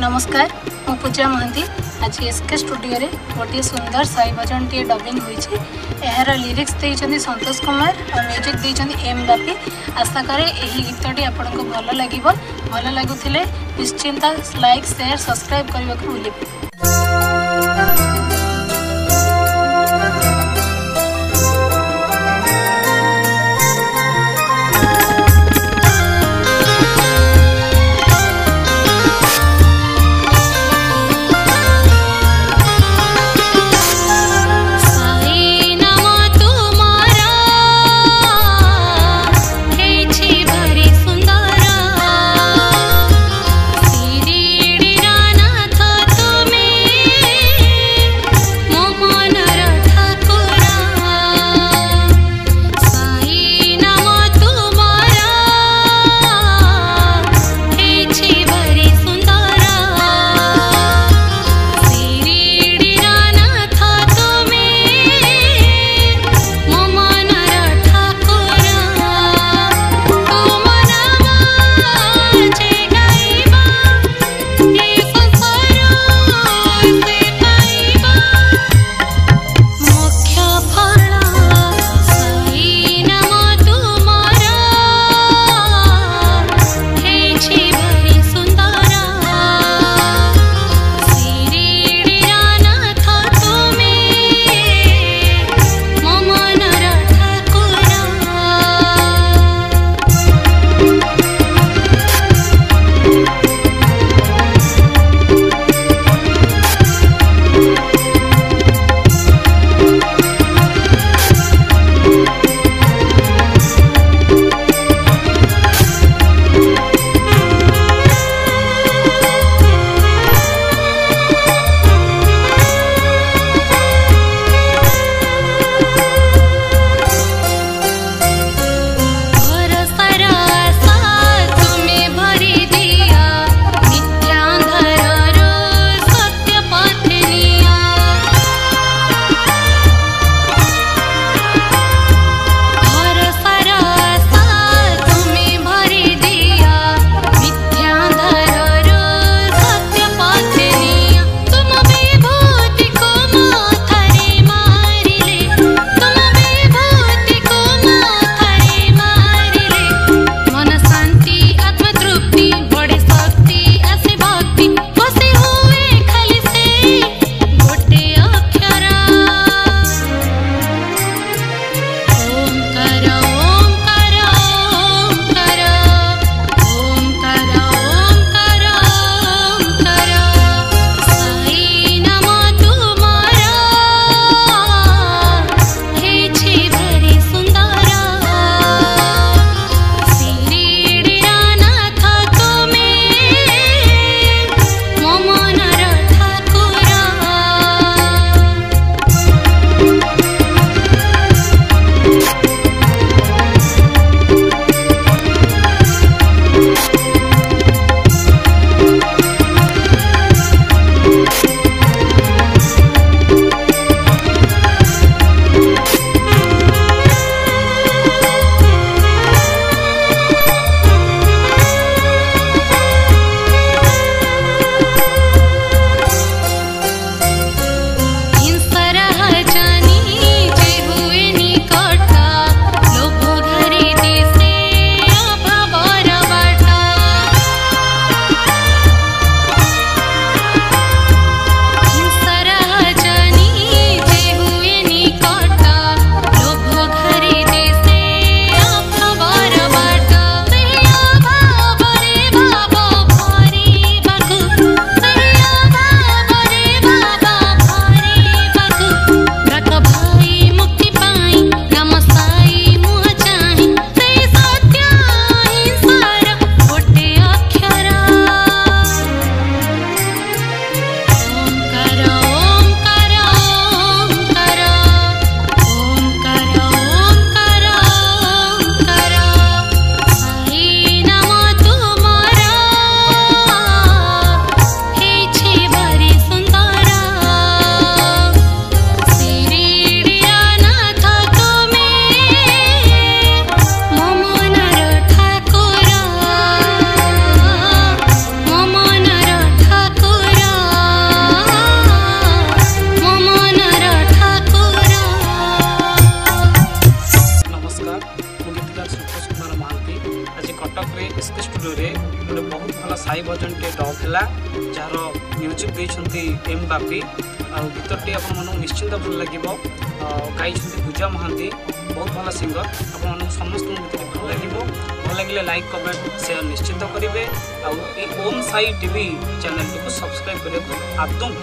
नमस्कार मु पूजा महांती आज एसके स्टूडियो रे गोटे सुंदर साई भजन T dubbing होईछि। एहार lyrics देइछन्ती Santosh Kumar और म्यूजिक देइछन्ती एम बापी। आशा करे एही गीतटी आपनको भल लागिबो। भल लागुथिले निश्चिंत लाइक शेयर सब्सक्राइब करबा को भूलिबे। तुम्हें गोटे बहुत भल साई भजनटे डब है जार म्यूजिक देते एम बापी आ गीतटी आप निश्चिंत भल लगे गाई पूजा महांती बहुत भल सिंगर आप समस्त गीत भल लगे भल लगे लाइक कमेंट शेयर निश्चिंत करेंगे आ ओम साई टीवी चैनल को सब्सक्राइब करने आदम